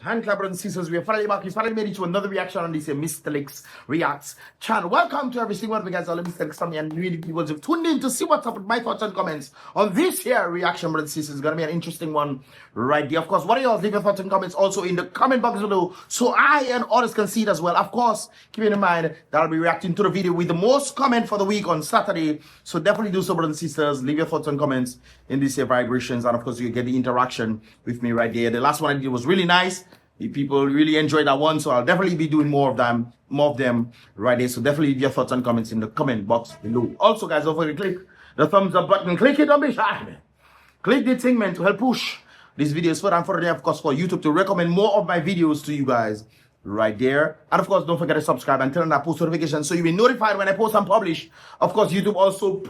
Hand clap, brothers and sisters. We are finally back. We finally made it to another reaction on this Mystelics Reacts channel. Welcome to every single one of you guys, all the Mystelics family and really people who've tuned in to see what's up with my thoughts and comments on this here reaction, brothers and sisters. It's gonna be an interesting one right there. Of course, what are y'all leave your thoughts and comments also in the comment box below so I and others can see it as well. Of course, keeping in mind that I'll be reacting to the video with the most comment for the week on Saturday. So definitely do so, brothers and sisters. Leave your thoughts and comments in these here vibrations, and of course you get the interaction with me right there. The last one I did was really nice. The people really enjoyed that one, so I'll definitely be doing more of them right there. So definitely leave your thoughts and comments in the comment box below. Also, guys, don't forget to click the thumbs up button. Click it, don't be shy, man. Click the thing, man, to help push these videos further and further, of course, for YouTube to recommend more of my videos to you guys right there. And of course, don't forget to subscribe and turn on that post notification so you'll be notified when I post and publish. Of course, YouTube also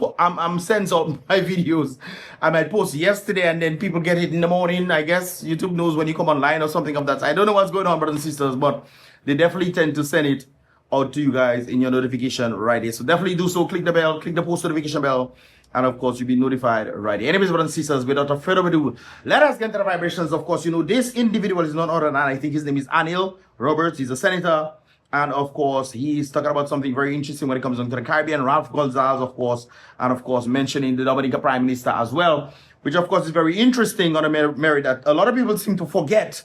sends out my videos. I might post yesterday and then people get it in the morning. I guess YouTube knows when you come online or something of that. I don't know what's going on, brothers and sisters, but they definitely tend to send it out to you guys in your notification right there. So definitely do so. Click the bell, click the post notification bell, and of course, you'll be notified right there. Anyways, brothers and sisters, without further ado, let us get into the vibrations. Of course, you know, this individual is none other than, I think his name is Anil Roberts. He's a senator. And of course, he's talking about something very interesting when it comes to the Caribbean. Ralph Gonsalves, of course, and of course, mentioning the Dominica Prime Minister as well, which of course is very interesting on a merit that a lot of people seem to forget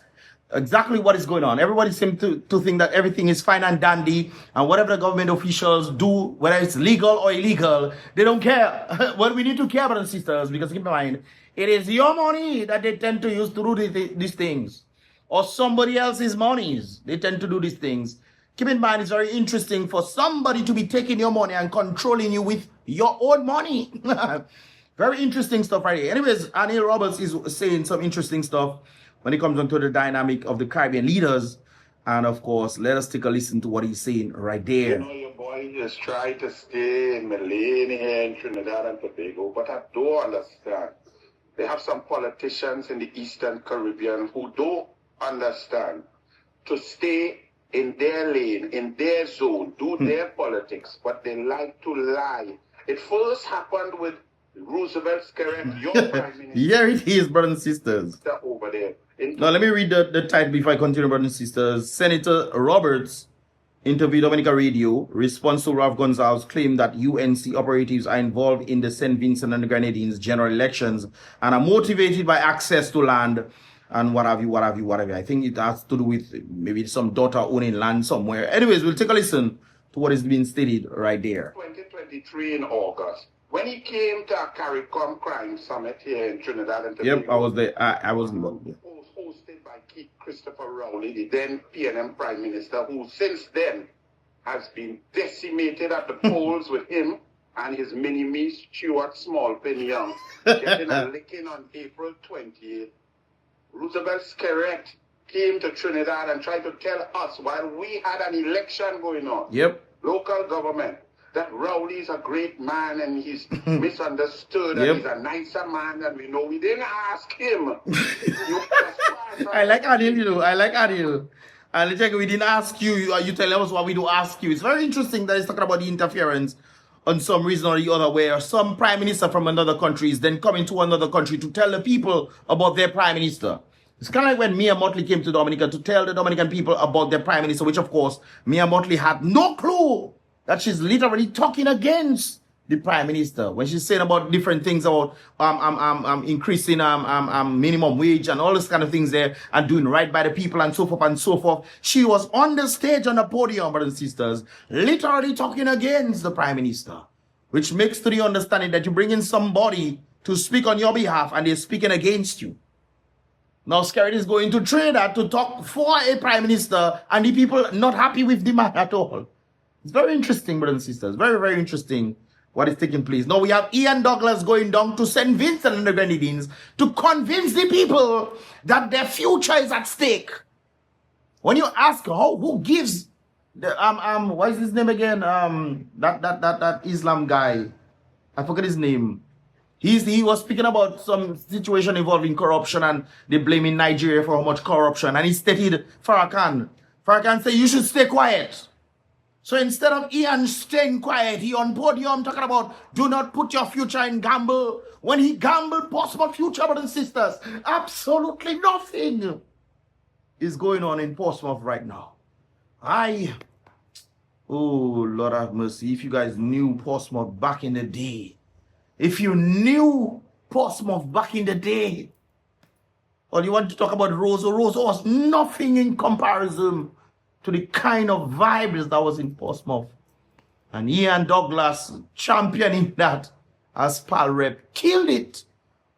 exactly what is going on. Everybody seems to think that everything is fine and dandy, and whatever the government officials do, whether it's legal or illegal, they don't care. Well, we need to care, brothers and sisters, because keep in mind, it is your money that they tend to use to do these things, or somebody else's monies. They tend to do these things. Keep in mind, it's very interesting for somebody to be taking your money and controlling you with your own money. Very interesting stuff right here. Anyways, Anil Roberts is saying some interesting stuff when it comes onto the dynamic of the Caribbean leaders. And of course, let us take a listen to what he's saying right there. You know, your boy just try to stay in Malay here in Trinidad and Tobago, but I don't understand. They have some politicians in the Eastern Caribbean who don't understand to stay in their lane, in their zone, do their politics, but they like to lie. It first happened with Roosevelt SKERRIT, your prime minister. Here it is, brothers and sisters. Over there. Now, let me read the title before I continue, brothers and sisters. Senator Roberts interviewed Dominica Radio. Response to Ralph Gonsalves' claim that UNC operatives are involved in the St. Vincent and the Grenadines general elections and are motivated by access to land and what have you. I think it has to do with maybe some daughter owning land somewhere. Anyways, we'll take a listen to what is being stated right there. 2023 in August, when he came to a CARICOM crime summit here in Trinidad and Tobago. Yep, I was there. I was involved. Hosted by Christopher Rowley, the then PNM Prime Minister, who since then has been decimated at the polls with him and his mini-me Stuart Smallpin Young getting a licking on April 20th. Roosevelt SKERRIT came to Trinidad and tried to tell us while we had an election going on, local government, that Rowley is a great man and he's misunderstood and he's a nicer man than we know. We didn't ask him. I like Adil, you know. I like Adil. And check, we didn't ask you. You tell us what we do ask you. It's very interesting that he's talking about the interference on some reason or the other, where some prime minister from another country is then coming to another country to tell the people about their prime minister. It's kind of like when Mia Mottley came to Dominica to tell the Dominican people about their prime minister, which of course, Mia Mottley had no clue that she's literally talking against the prime minister when she's saying about different things about increasing minimum wage and all this kind of things there and doing right by the people and so forth and so forth. She was on the stage on the podium, brothers and sisters, literally talking against the prime minister, which makes to the understanding that you bring in somebody to speak on your behalf and they're speaking against you. Now SKERRIT is going to Trinidad to talk for a prime minister and the people not happy with the man at all. It's very interesting, brothers and sisters. Very, very interesting what is taking place. Now we have Ian Douglas going down to St. Vincent and the Grenadines to convince the people that their future is at stake. When you ask who gives the what is his name again? That Islam guy. I forget his name. He was speaking about some situation involving corruption and they blaming Nigeria for how much corruption. And he stated Farrakhan. Farrakhan said you should stay quiet. So instead of Ian staying quiet, he on podium talking about do not put your future in gamble. When he gambled possible future, brothers and sisters, absolutely nothing. is going on in Portsmouth right now. Oh, Lord have mercy. If you guys knew Portsmouth back in the day, if you knew Portsmouth back in the day, or you want to talk about Rosa was nothing in comparison to the kind of vibes that was in Portsmouth. And Ian Douglas championing that as pal rep killed it,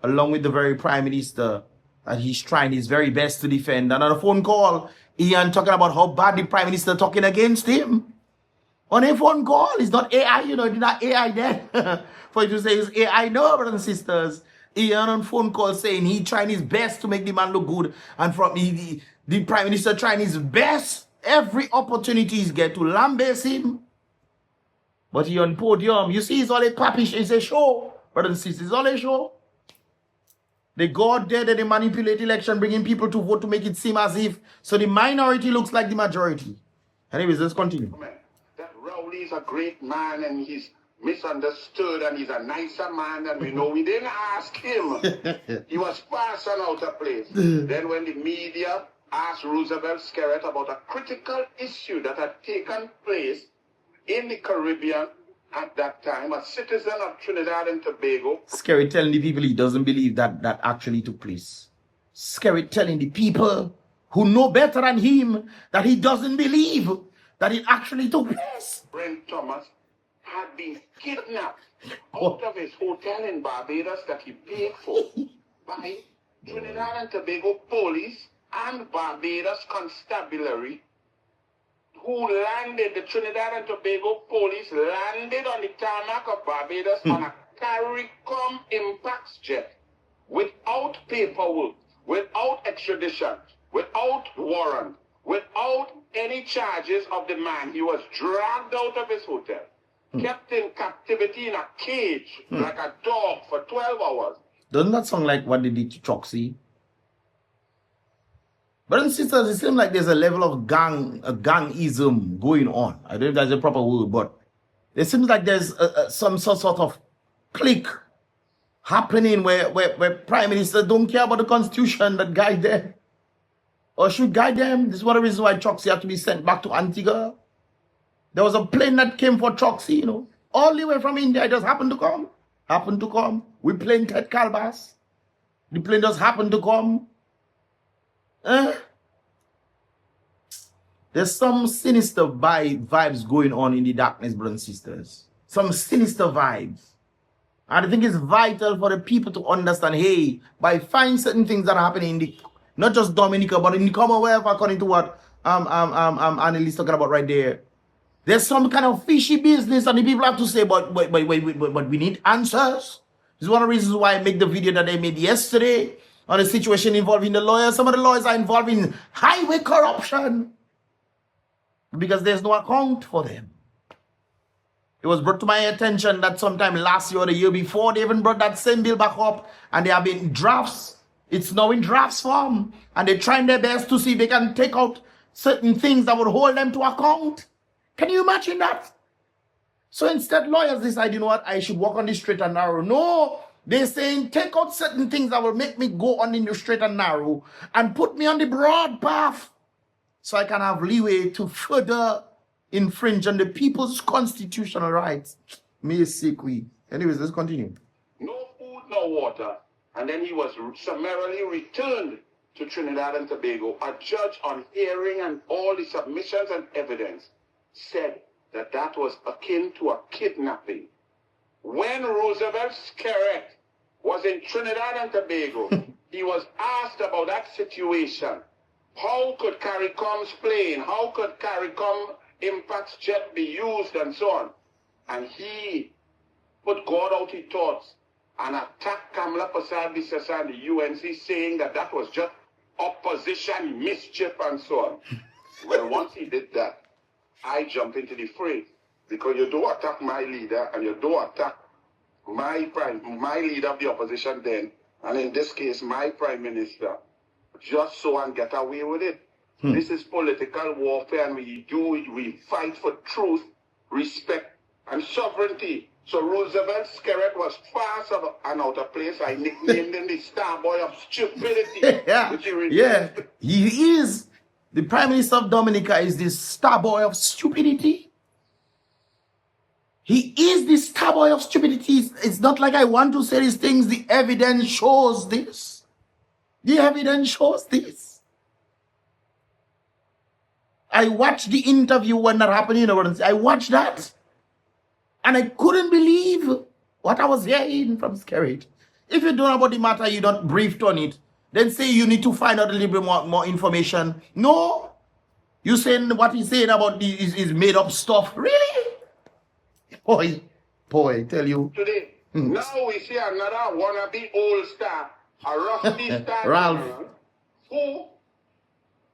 along with the very Prime Minister that he's trying his very best to defend. And on a phone call, Ian talking about how bad the Prime Minister talking against him. On a phone call, it's not AI, you know, it's not AI there. For you to say it's AI, no, brothers and sisters. Ian on phone call saying he trying his best to make the man look good. And from the Prime Minister trying his best, every opportunity he's get to lambaste him. But he on podium, you see, it's all a papish, it's a show. Brothers and sisters, it's all a show. They go out there, they manipulate election, bringing people to vote to make it seem as if, so the minority looks like the majority. Anyways, let's continue. That Rowley is a great man and he's misunderstood and he's a nicer man than we know. We didn't ask him. He was fast and out of place. Then when the media asked Roosevelt SKERRIT about a critical issue that had taken place in the Caribbean at that time, a citizen of Trinidad and Tobago. SKERRIT telling the people he doesn't believe that that actually took place. SKERRIT telling the people who know better than him that he doesn't believe that it actually took place. Brent Thomas had been kidnapped out of his hotel in Barbados that he paid for by Trinidad and Tobago police and Barbados constabulary, who landed, the Trinidad and Tobago police landed on the tarmac of Barbados on a CARICOM Impax jet without paperwork, without extradition, without warrant, without any charges of the man. He was dragged out of his hotel, kept in captivity in a cage like a dog for 12 hours. Doesn't that sound like what they did to Choxy? Brothers and sisters, it seems like there's a level of gangism going on. I don't know if that's a proper word, but it seems like there's some sort of clique happening where Prime Minister don't care about the Constitution that guide them, or should guide them. This is one of the reasons why Choxy had to be sent back to Antigua. There was a plane that came for Choxy, you know, all the way from India. It just happened to come. We plane Ted Calbas. The plane just happened to come. There's some sinister vibes going on in the darkness, brothers and sisters. Some sinister vibes. And I think it's vital for the people to understand, hey, by finding certain things that are happening in the, not just Dominica, but in the Commonwealth, according to what Annalise talking about right there, there's some kind of fishy business, and the people have to say, but we need answers. This is one of the reasons why I make the video that I made yesterday on a situation involving the lawyers. Some of the lawyers are involved in highway corruption because there's no account for them. It was brought to my attention that sometime last year or the year before, they even brought that same bill back up, and they have been drafts. It's now in drafts form, and they're trying their best to see if they can take out certain things that would hold them to account. Can you imagine that? So instead, lawyers decide, you know what, I should walk on the straight and narrow. No, they're saying take out certain things that will make me go on in the straight and narrow and put me on the broad path so I can have leeway to further infringe on the people's constitutional rights. Anyways, let's continue. No food, no water. And then he was summarily returned to Trinidad and Tobago. A judge on hearing and all the submissions and evidence said that that was akin to a kidnapping. When Roosevelt SKERRIT was in Trinidad and Tobago, he was asked about that situation. How could CARICOM's plane, how could CARICOM Impax jet be used and so on? And he put God out his thoughts and attacked Kamala Persad-Bissessar and the UNC, saying that that was just opposition mischief and so on. Well, once he did that, I jump into the fray, because you don't attack my leader and you don't attack my leader of the opposition then, and in this case my Prime Minister, just so and get away with it. This is political warfare, and we fight for truth, respect, and sovereignty. So Roosevelt SKERRIT was fast and out of place. I nicknamed him the Starboy of Stupidity. Yeah, he is. The Prime Minister of Dominica is this star boy of stupidity. He is the star boy of stupidity. It's not like I want to say these things. The evidence shows this. The evidence shows this. I watched the interview when that happened. You know what I'm saying? I watched that. And I couldn't believe what I was hearing from SKERRIT. If you don't know about the matter, you're not briefed on it, then say you need to find out a little bit more information. No. You saying what he's saying about is made up stuff. Really? Boy, tell you. Today, now we see another wannabe old star, a rusty star, Ralph, who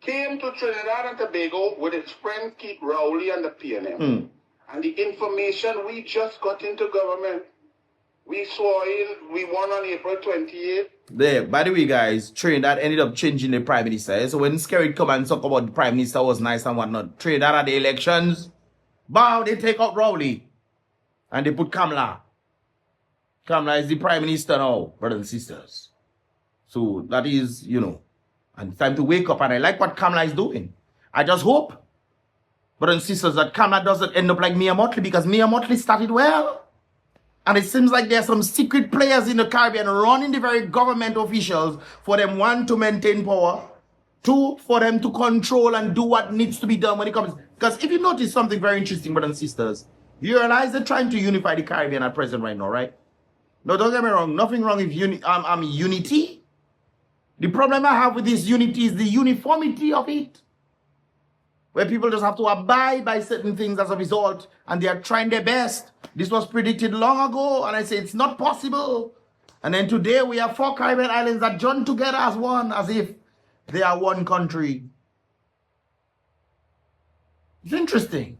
came to Trinidad and Tobago with his friend Keith Rowley and the PNM. And the information we just got into government, we saw it, we won on April 28th. There, by the way, guys, Trinidad ended up changing the Prime Minister. So when SKERRIT come and talk about the Prime Minister was nice and whatnot, Trinidad at the elections, bow, they take out Rowley. And they put Kamala. Kamala is the Prime Minister now, brothers and sisters. So that is, you know, and it's time to wake up. And I like what Kamala is doing. I just hope, brothers and sisters, that Kamala doesn't end up like Mia Mottley, because Mia Mottley started well. And it seems like there are some secret players in the Caribbean running the very government officials for them, one, to maintain power, two, for them to control and do what needs to be done when it comes. Because if you notice something very interesting, brothers and sisters, you realize they're trying to unify the Caribbean at present right now, right? No, don't get me wrong. Nothing wrong with unity. The problem I have with this unity is the uniformity of it. Where people just have to abide by certain things as a result, and they are trying their best. This was predicted long ago, and I say it's not possible. And then today we have 4 Caribbean islands that join together as one, as if they are one country. It's interesting.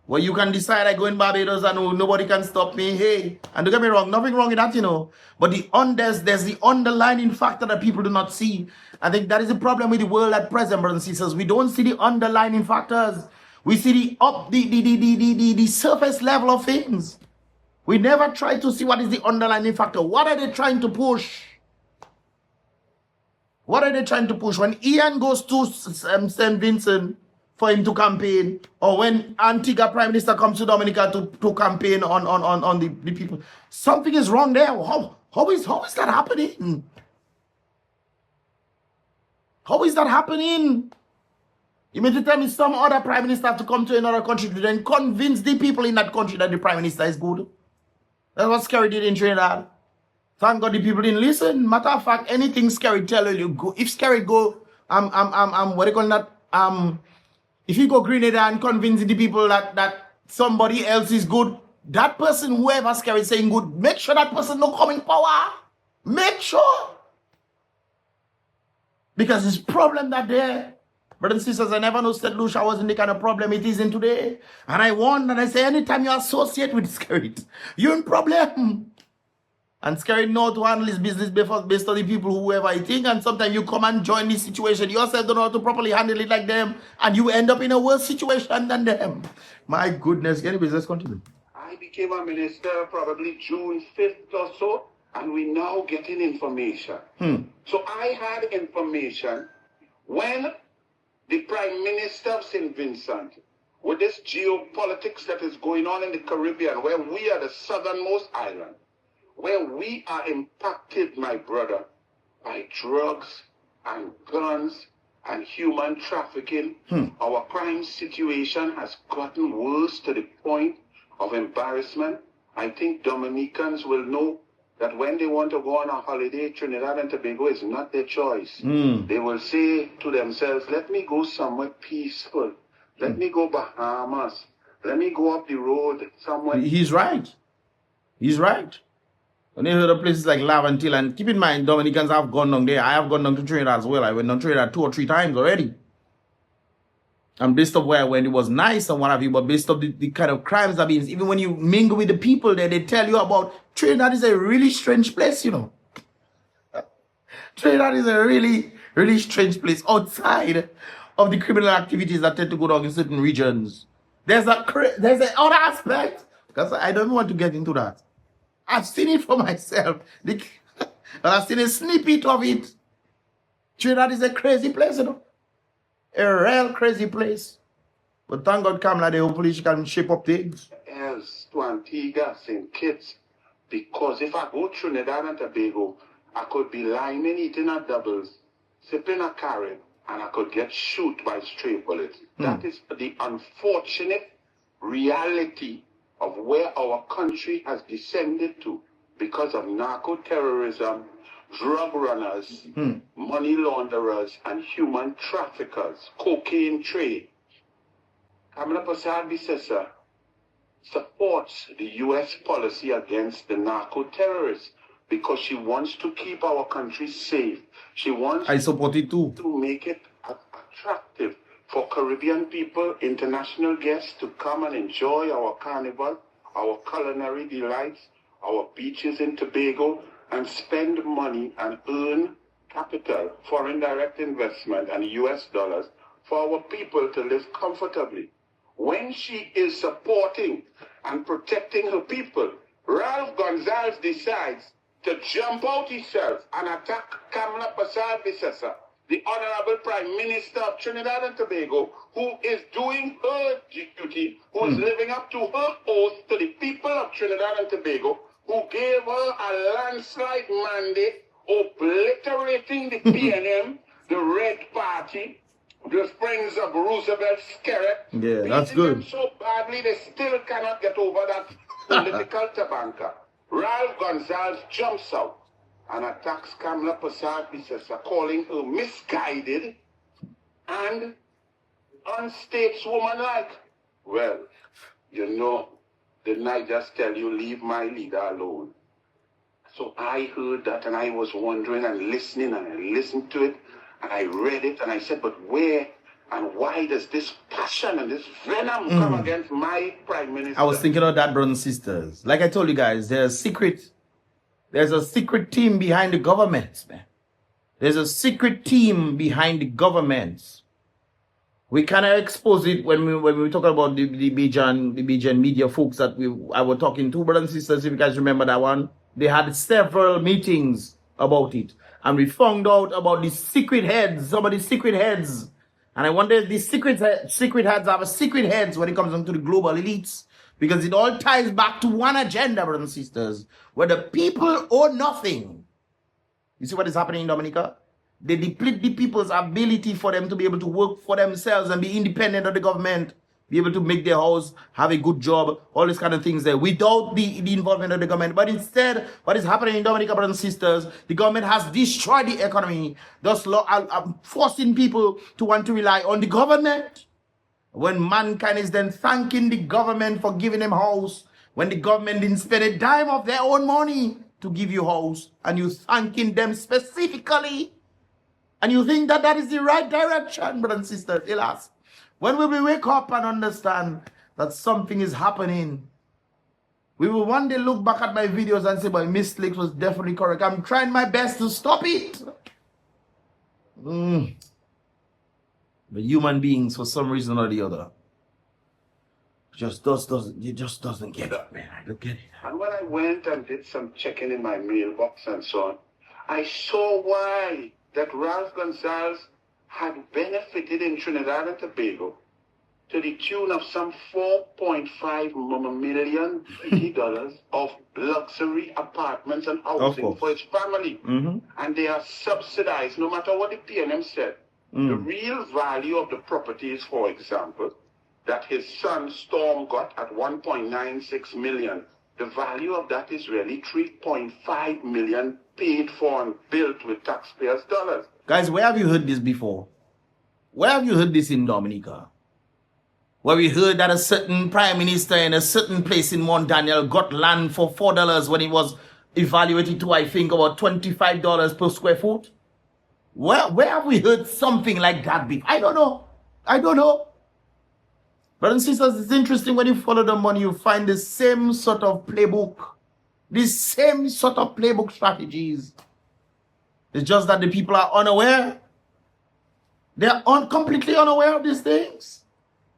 Well, you can decide I go in Barbados and nobody can stop me. Hey, and don't get me wrong, nothing wrong with that, you know. But there's the underlying factor that people do not see. I think that is the problem with the world at present, brothers and sisters. We don't see the underlying factors. We see the surface level of things. We never try to see what is the underlying factor. What are they trying to push? What are they trying to push? When Ian goes to St. Vincent for him to campaign, or when Antigua Prime Minister comes to Dominica to campaign on the people, something is wrong there. How is that happening? How is that happening? You mean to tell me some other Prime Minister have to come to another country to then convince the people in that country that the Prime Minister is good? That's what SKERRIT did in Trinidad. Thank God the people didn't listen. Matter of fact, anything SKERRIT tell you, go. If SKERRIT go, what do you call that? If you go Grenada and convince the people that somebody else is good, that person, whoever SKERRIT is saying good, make sure that person don't come in power. Make sure. Because it's problem that there. Brothers and sisters, I never know St. Lucia wasn't the kind of problem it is in today. And I warn and I say, anytime you associate with SKERRIT, you're in problem. And SKERRIT know to handle his business based on the people, whoever I think. And sometimes you come and join this situation. You yourself don't know how to properly handle it like them. And you end up in a worse situation than them. My goodness. Anyways, let's continue. I became a minister probably June 5th or so. And we now getting information. So I had information when the Prime Minister of St. Vincent, with this geopolitics that is going on in the Caribbean, where we are the southernmost island, where we are impacted, my brother, by drugs and guns and human trafficking, our crime situation has gotten worse to the point of embarrassment. I think Dominicans will know that when they want to go on a holiday, Trinidad and Tobago is not their choice. They will say to themselves, let me go somewhere peaceful. Let me go Bahamas. Let me go up the road somewhere. He's right. He's right. When you heard of places like Lavantil, and keep in mind, Dominicans have gone down there. I have gone down to Trinidad as well. I went down to Trinidad 2 or 3 times already. And based on where I went, it was nice and what have you, but based on the kind of crimes that means, even when you mingle with the people there, they tell you about Trinidad is a really strange place, you know. Trinidad is a really, really strange place outside of the criminal activities that tend to go down in certain regions. There's an other aspect, because I don't want to get into that. I've seen it for myself. And I've seen a snippet of it. Trinidad is a crazy place, you know. A real crazy place. But thank God, Kamala, they hopefully she can shape up things. Else to Antigua, St. Kitts, because if I go Trinidad and Tobago, I could be lying and eating at doubles, sipping a carrot, and I could get shot by stray bullets. That is the unfortunate reality of where our country has descended to because of narco-terrorism, drug runners, money launderers, and human traffickers, cocaine trade. Kamala Persad-Bissessar supports the U.S. policy against the narco-terrorists because she wants to keep our country safe. She wants I support it too. to make it attractive for Caribbean people, international guests to come and enjoy our carnival, our culinary delights, our beaches in Tobago, and spend money and earn capital, foreign direct investment, and U.S. dollars for our people to live comfortably. When she is supporting and protecting her people, Ralph Gonsalves decides to jump out himself and attack Kamala Persad-Bissessar, the Honorable Prime Minister of Trinidad and Tobago, who is doing her duty, who is living up to her oath to the people of Trinidad and Tobago, who gave her a landslide mandate, obliterating the PNM, the Red Party, the Springs of Roosevelt SKERRIT. Yeah, that's good. Them so badly they still cannot get over that political tabanka. Ralph Gonsalves jumps out and attacks Kamala Persad-Bissessar, calling her misguided and unstateswomanlike. Well, you know, didn't I just tell you, leave my leader alone? So I heard that and I was wondering and listening and I listened to it and I read it and I said, but where and why does this passion and this venom come against my Prime Minister? I was thinking of that, brothers and sisters. Like I told you guys, there's a secret team behind the government, man. There's a secret team behind the governments. We cannot expose it when we talk about the Bajan media folks that I was talking to, brothers and sisters. If you guys remember that one, they had several meetings about it, and we found out about the secret heads, some of the secret heads. And I wonder if these secret heads have a secret heads when it comes to the global elites, because it all ties back to one agenda, brothers and sisters, where the people owe nothing. You see what is happening in Dominica? They deplete the people's ability for them to be able to work for themselves and be independent of the government, be able to make their house, have a good job, all these kind of things there, without the involvement of the government. But instead, what is happening in Dominica, brothers and sisters, the government has destroyed the economy, thus forcing people to want to rely on the government. When mankind is then thanking the government for giving them house, when the government didn't spend a dime of their own money to give you house, and you thanking them specifically, and you think that that is the right direction, brothers and sisters, alas. When we wake up and understand that something is happening, we will one day look back at my videos and say, my Mystelics was definitely correct. I'm trying my best to stop it. But human beings, for some reason or the other, it just doesn't get up, man. I don't get it. And when I went and did some checking in my mailbox and so on, I saw why that Ralph Gonsalves had benefited in Trinidad and Tobago to the tune of some $4.5 million of luxury apartments and housing for his family. And they are subsidized, no matter what the PNM said. The real value of the properties, for example, that his son Storm got at 1.96 million, the value of that is really 3.5 million paid for and built with taxpayers' dollars. Guys, where have you heard this before? Where have you heard this in Dominica? Where we heard that a certain prime minister in a certain place in Mount Daniel got land for $4 when it was evaluated to, I think, about $25 per square foot? Where have we heard something like that before? I don't know. I don't know. Brothers and sisters, it's interesting when you follow the money, you find the same sort of playbook. The same sort of playbook strategies. It's just that the people are unaware. They're completely unaware of these things.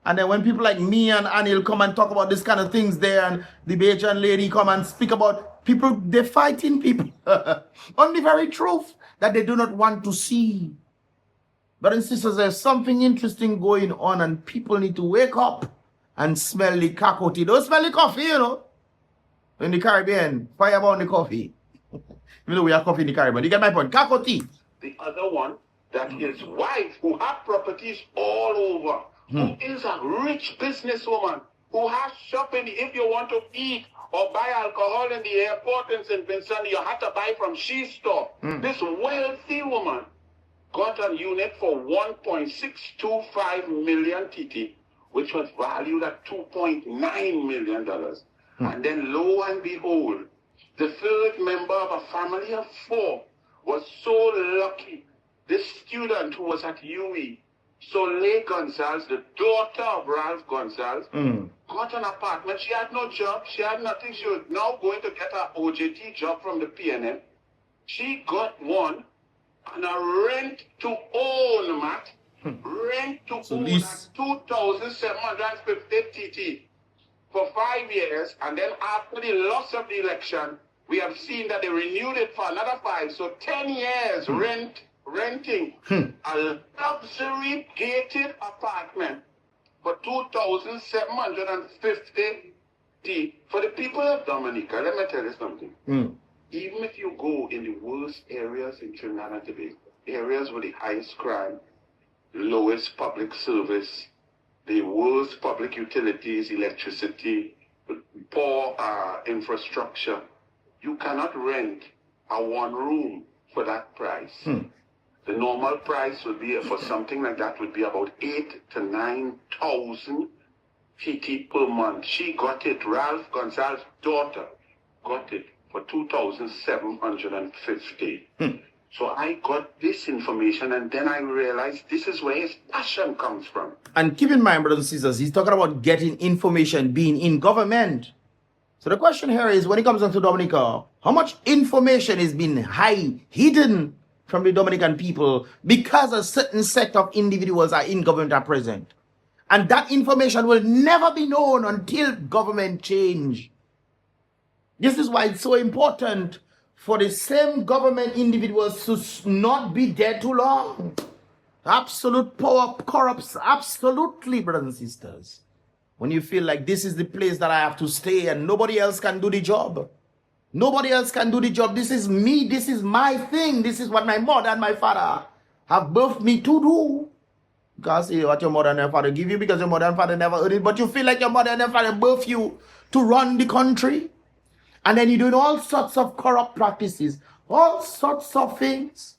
And then when people like me and Anil come and talk about this kind of things there, and the Bajan lady come and speak about people, they're fighting people on the very truth that they do not want to see. Brothers and sisters, there's something interesting going on, and people need to wake up and smell the cocoa. Don't smell the coffee, you know. In the Caribbean, fire burn the coffee. You know we have coffee in the Caribbean. You get my point? Cocoa tea. The other one, that his wife, who has properties all over, who is a rich businesswoman, who has shopping. If you want to eat or buy alcohol in the airport in St. Vincent, you have to buy from She Store. This wealthy woman got a unit for 1.625 million TT, which was valued at $2.9 million. And then lo and behold, the third member of a family of 4 was so lucky. This student who was at UE, Soleil Gonsalves, the daughter of Ralph Gonsalves, got an apartment. She had no job. She had nothing. She was now going to get her OJT job from the PNM. She got one on a rent-to-own, Matt. Rent-to-own at 2,750 TT for 5 years. And then after the loss of the election, we have seen that they renewed it for another 5. So 10 years renting a luxury gated apartment for 2,750 T. For the people of Dominica, let me tell you something. Even if you go in the worst areas in Trinidad and Tobago, areas with the highest crime, lowest public service, the worst public utilities, electricity, poor infrastructure, you cannot rent a 1 room for that price. The normal price would be, for something like that, would be about 8,000 to 9,000 TT per month. She got it, Ralph Gonsalves' daughter got it for 2,750. So I got this information, and then I realized this is where his passion comes from. And keep in mind, brothers and sisters, he's talking about getting information, being in government. So the question here is, when it comes down to Dominica, how much information is being hidden from the Dominican people because a certain set of individuals are in government at present? And that information will never be known until government change. This is why it's so important for the same government individuals to not be there too long. Absolute power corrupts absolutely, brothers and sisters. When you feel like this is the place that I have to stay and nobody else can do the job. Nobody else can do the job. This is me. This is my thing. This is what my mother and my father have birthed me to do. Because what your mother and your father give you, because your mother and father never earned it. But you feel like your mother and your father birthed you to run the country. And then you're doing all sorts of corrupt practices. All sorts of things.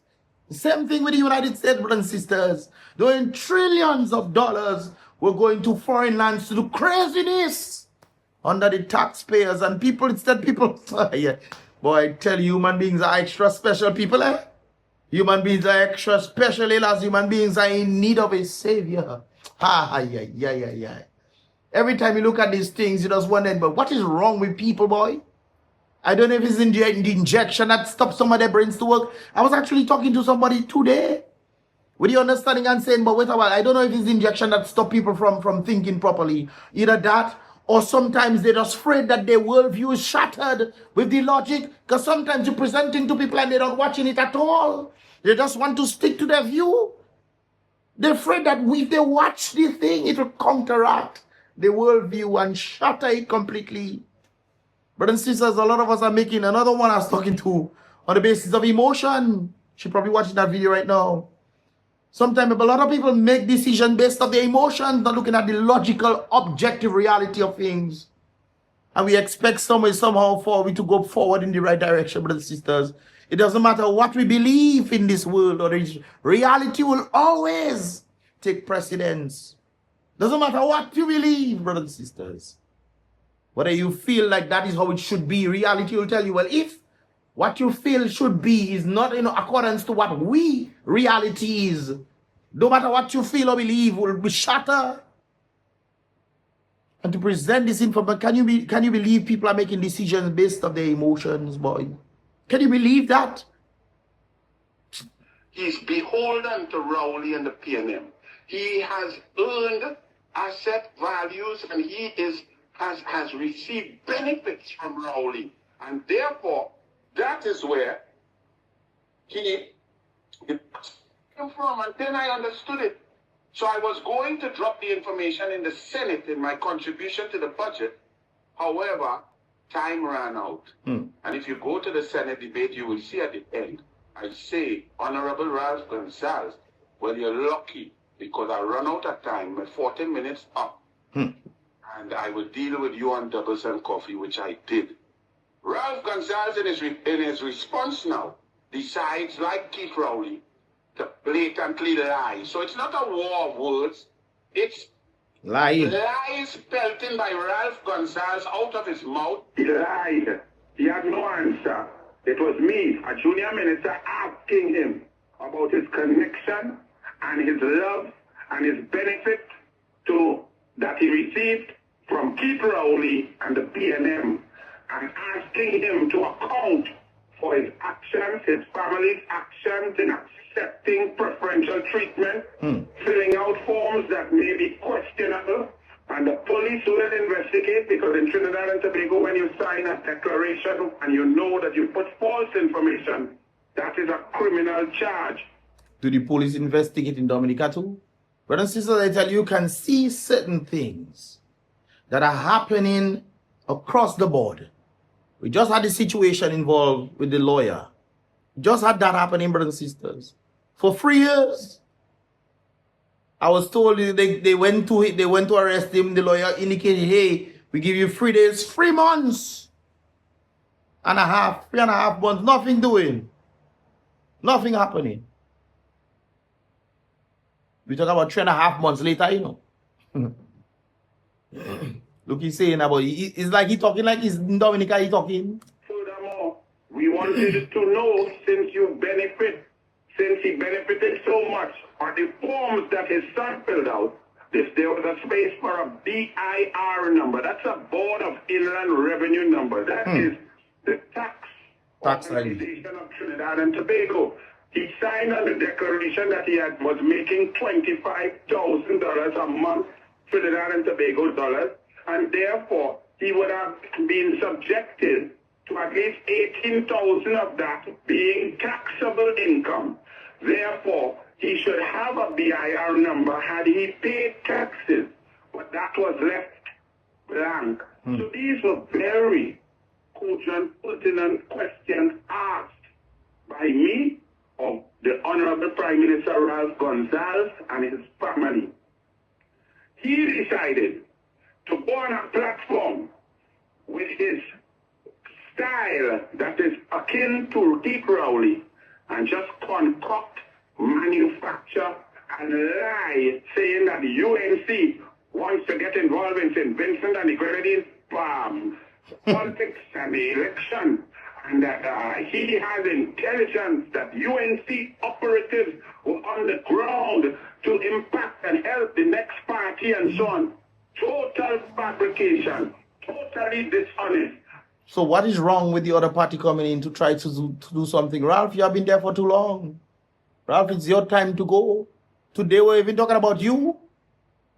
Same thing with the United States, brothers and sisters. Doing trillions of dollars. We're going to foreign lands to do craziness under the taxpayers, and people, instead people, yeah. Boy, I tell you, human beings are extra special people, eh? Human beings are extra special, as human beings are in need of a savior. Yeah. Every time you look at these things, you just wonder, but what is wrong with people, boy? I don't know if it's in the injection that stops some of their brains to work. I was actually talking to somebody today with the understanding and saying, but wait a while, I don't know if it's the injection that stops people from thinking properly. Either that, or sometimes they're just afraid that their worldview is shattered with the logic, because sometimes you're presenting to people and they're not watching it at all. They just want to stick to their view. They're afraid that if they watch the thing, it will counteract the worldview and shatter it completely. Brothers and sisters, a lot of us are making, another one I was talking to, on the basis of emotion. She's probably watching that video right now. Sometimes a lot of people make decisions based on their emotions, not looking at the logical, objective reality of things. And we expect somehow for we to go forward in the right direction, brothers and sisters. It doesn't matter what we believe in this world, or this reality will always take precedence. Doesn't matter what you believe, brothers and sisters. Whether you feel like that is how it should be, reality will tell you, well, if what you feel should be is not in accordance to what reality is, no matter what you feel or believe, will be shattered. And to present this information, can you believe people are making decisions based on their emotions, boy? Can you believe that? He's beholden to Rowley and the PNM. He has earned asset values, and he has received benefits from Rowley. And therefore, that is where he came from, and then I understood it. So I was going to drop the information in the Senate in my contribution to the budget. However, time ran out. And if you go to the Senate debate, you will see at the end, I say, Honorable Ralph Gonsalves, well, you're lucky because I run out of time. My 40 minutes up. And I will deal with you on doubles and coffee, which I did. Ralph Gonsalves, in his response now, decides, like Keith Rowley, to blatantly lie. So it's not a war of words. It's Lying. lies pelting by Ralph Gonsalves out of his mouth. He lied. He had no answer. It was me, a junior minister, asking him about his connection and his love and his benefit that he received from Keith Rowley and the PNM, and asking him to account for his actions, his family's actions in accepting preferential treatment, filling out forms that may be questionable, and the police will investigate, because in Trinidad and Tobago, when you sign a declaration and you know that you put false information, that is a criminal charge. Do the police investigate in Dominica too? Brothers and sisters, I tell you can see certain things that are happening across the board. We just had the situation involved with the lawyer. Just had that happening, brothers and sisters. For 3 years, I was told they went to arrest him. The lawyer indicated, hey, we give you 3 days, 3 months and a half, 3.5 months, nothing doing. Nothing happening. We talk about 3.5 months later, you know. Look, he's saying about it's like he talking like he's in Dominica, he talking. Furthermore, we wanted to know, since he benefited so much, on the forms that his son filled out, if there was a space for a BIR number. That's a Board of Inland Revenue number. That is the tax organization of Trinidad and Tobago. He signed on the declaration that he was making $25,000 a month, Trinidad and Tobago dollars, and therefore he would have been subjected to at least 18,000 of that being taxable income. Therefore, he should have a BIR number had he paid taxes, but that was left blank. So these were very cogent, pertinent questions asked by me of the Honorable Prime Minister Ralph Gonsalves and his family. He decided to go on a platform with his style that is akin to Keith Rowley and just concoct, manufacture, and lie, saying that the UNC wants to get involved in St. Vincent and the Grenadines politics and the election, and that he has intelligence that UNC operatives were on the ground to impact and help the next party and so on. Total fabrication, totally dishonest. So what is wrong with the other party coming in to try to do something? Ralph, you have been there for too long. Ralph, it's your time to go. Today we're even talking about you.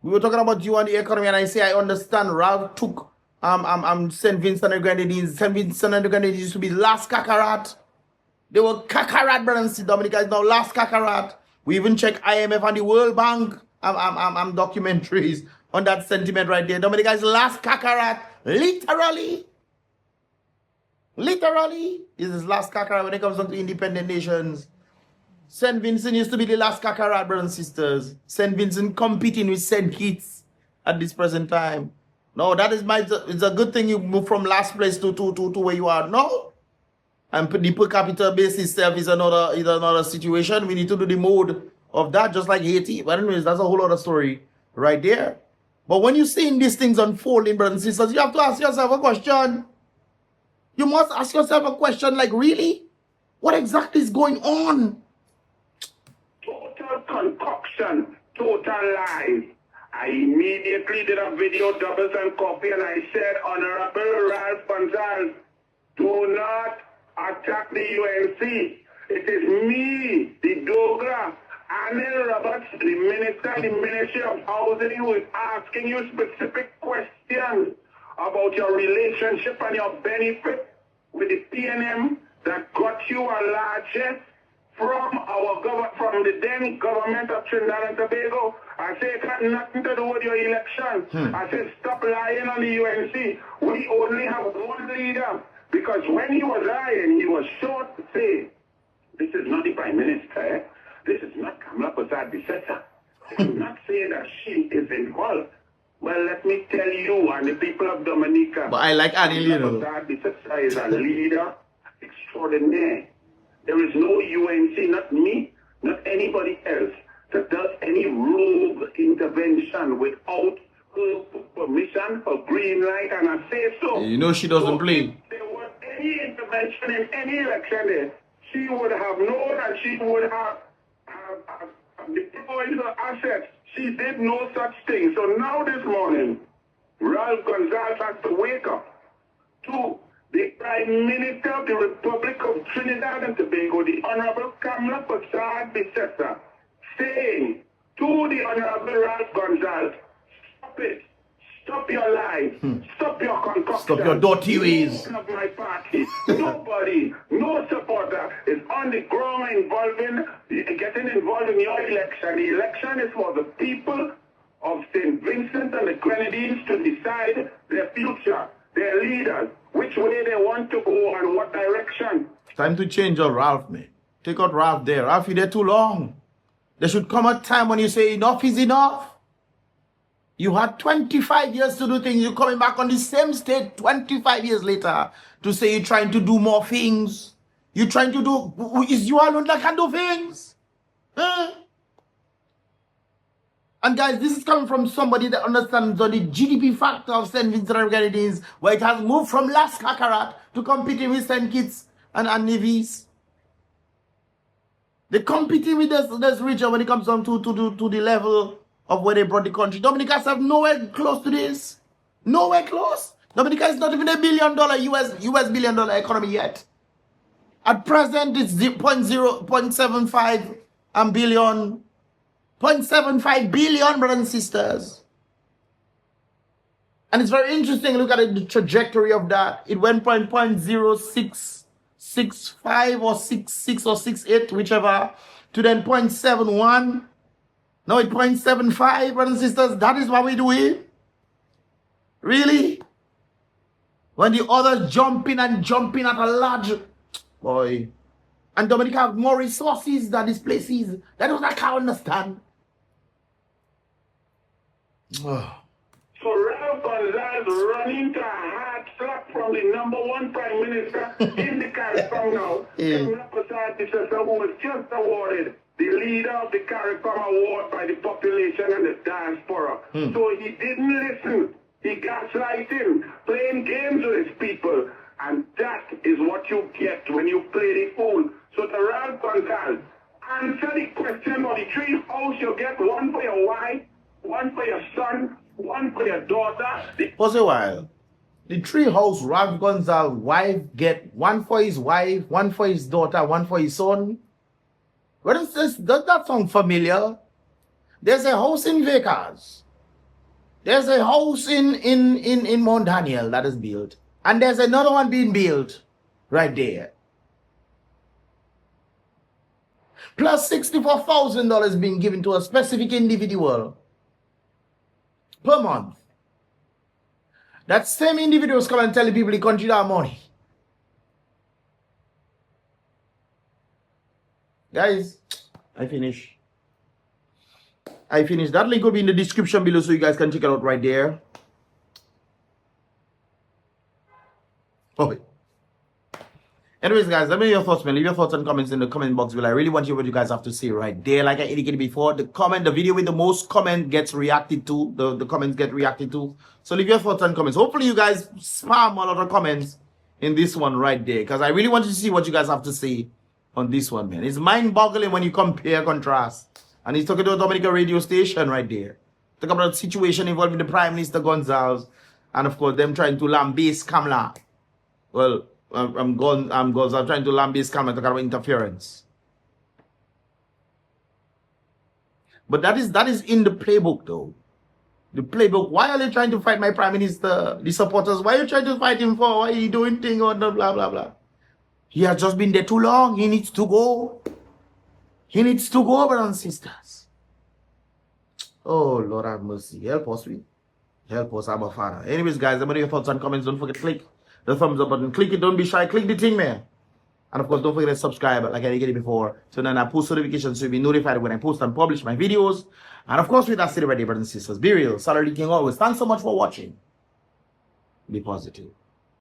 We were talking about you and the economy, and I say I understand. Ralph took St. Vincent and the Grenadines. St. Vincent and the Grenadines used to be last Kakarot. They were Kakarot, brothers. Dominica is now last Kakarot. We even check IMF and the World Bank documentaries on that sentiment right there. Dominica is last Kakarot. Literally is his last Kakarot when it comes down to independent nations. St. Vincent used to be the last Kakarot, brothers and sisters. St. Vincent competing with St. Kitts at this present time. No, that is it's a good thing you move from last place to where you are. No. And the per capita base itself is another situation. We need to do the mode of that, just like Haiti. But anyways, that's a whole other story right there. But when you're seeing these things unfolding, brothers and sisters, you have to ask yourself a question. You must ask yourself a question like, really? What exactly is going on? Total concoction, total lies. I immediately did a video, doubles and coffee, and I said, Honorable Ralph Gonsalves, do not attack the UNC. It is me, the Dogra, Anil Roberts, the Minister, the Ministry of Housing, who is asking you specific questions about your relationship and your benefit with the PNM that got you a largesse from the then government of Trinidad and Tobago. I say it had nothing to do with your election. I said stop lying on the UNC. We only have one leader. Because when he was lying, he was sure to say, this is not the Prime Minister. Eh? This is not Kamala Persad-Bissessar. I'm not saying that she is involved. Well, let me tell you and the people of Dominica. But I like Annie Little. Persad-Bissessar is a leader extraordinaire. There is no UNC, not me, not anybody else, that does any rogue intervention without her permission or green light, and I say so. You know she doesn't play. If there was any intervention in any election there, she would have known and she would have deployed her assets. She did no such thing. So now this morning, Ralph Gonsalves has to wake up to the Prime Minister of the Republic of Trinidad and Tobago, the Honorable Kamala Persad-Bissessar, saying to the Honorable Ralph Gonsalves, stop it. Stop your lies. Stop your concoction. Stop your dirty ways. Of my party. Nobody, no supporter is on the ground getting involved in your election. The election is for the people of St. Vincent and the Grenadines to decide their future, their leaders, which way they want to go and what direction. Time to change your Ralph, man. Take out Ralph there. Ralph, you're there too long. There should come a time when you say enough is enough. You had 25 years to do things. You're coming back on the same state 25 years later to say you're trying to do more things. You're trying to do... Is you alone that can do things? Huh? And guys, this is coming from somebody that understands on the GDP factor of St. Vincent and Grenadines, where it has moved from last Kakarot to competing with St. Kitts and Nevis. They're competing with this region when it comes down to the level of where they brought the country. Dominica have nowhere close to this. Nowhere close. Dominica is not even $1 billion US $1 billion economy yet. At present, it's 0.75 billion. 0.75 billion, brothers and sisters. And it's very interesting. Look at the trajectory of that. It went from 0.0665 or 66 or 68, whichever, to then 0.71. Now it's 0.75, brothers and sisters. That is what we do it. Really? When the others jumping at a large boy. And Dominica have more resources than this place is. That is what I can't understand. So Ralph Gonsalves running to a hard slap from the #1 Prime Minister in the CARICOM now. Kamala Persad-Bissessar, who was just awarded the leader of the CARICOM award by the population and the diaspora. So he didn't listen. He gaslighting, playing games with his people. And that is what you get when you play the fool. So to Ralph Gonsalves, answer the question of the tree house. You get one for your wife, one for your son, one for your daughter. Pause a while. The tree house Ralph Gonsalves' wife get one for his wife, one for his daughter, one for his son. What is this? Does that sound familiar? There's a house in Vegas. There's a house in Mount Daniel that is built. And there's another one being built right there. Plus $64,000 being given to a specific individual per month. That same individuals come and tell the people the country that money. Guys, I finish. That link will be in the description below so you guys can check it out right there. Oh. Anyways, guys, let me know your thoughts, man. Leave your thoughts and comments in the comment box below. I really want to hear what you guys have to say right there. Like I indicated before, the video with the most comment gets reacted to. The comments get reacted to. So leave your thoughts and comments. Hopefully you guys spam a lot of comments in this one right there. Because I really want to see what you guys have to say on this one, man. It's mind-boggling when you compare, contrast. And he's talking to a Dominica radio station right there. Talk about the situation involving the Prime Minister Gonsalves. And of course, them trying to lambaste Kamala. Well, I'm trying to lambaste Kamala, talk about interference. But that is in the playbook, though. The playbook. Why are they trying to fight my Prime Minister? The supporters, why are you trying to fight him for? Why are you doing things or blah, blah, blah? He has just been there too long. He needs to go. He needs to go, brothers and sisters. Oh, Lord have mercy. Help us, we. Help us, Abba Father. Anyways, guys, let me know your thoughts and comments. Don't forget to click the thumbs up button. Click it. Don't be shy. Click the thing, man. And of course, don't forget to subscribe like I did before. So then I post notifications so you'll be notified when I post and publish my videos. And of course, with that said, ready, brothers and sisters, be real. Salary King always. Thanks so much for watching. Be positive.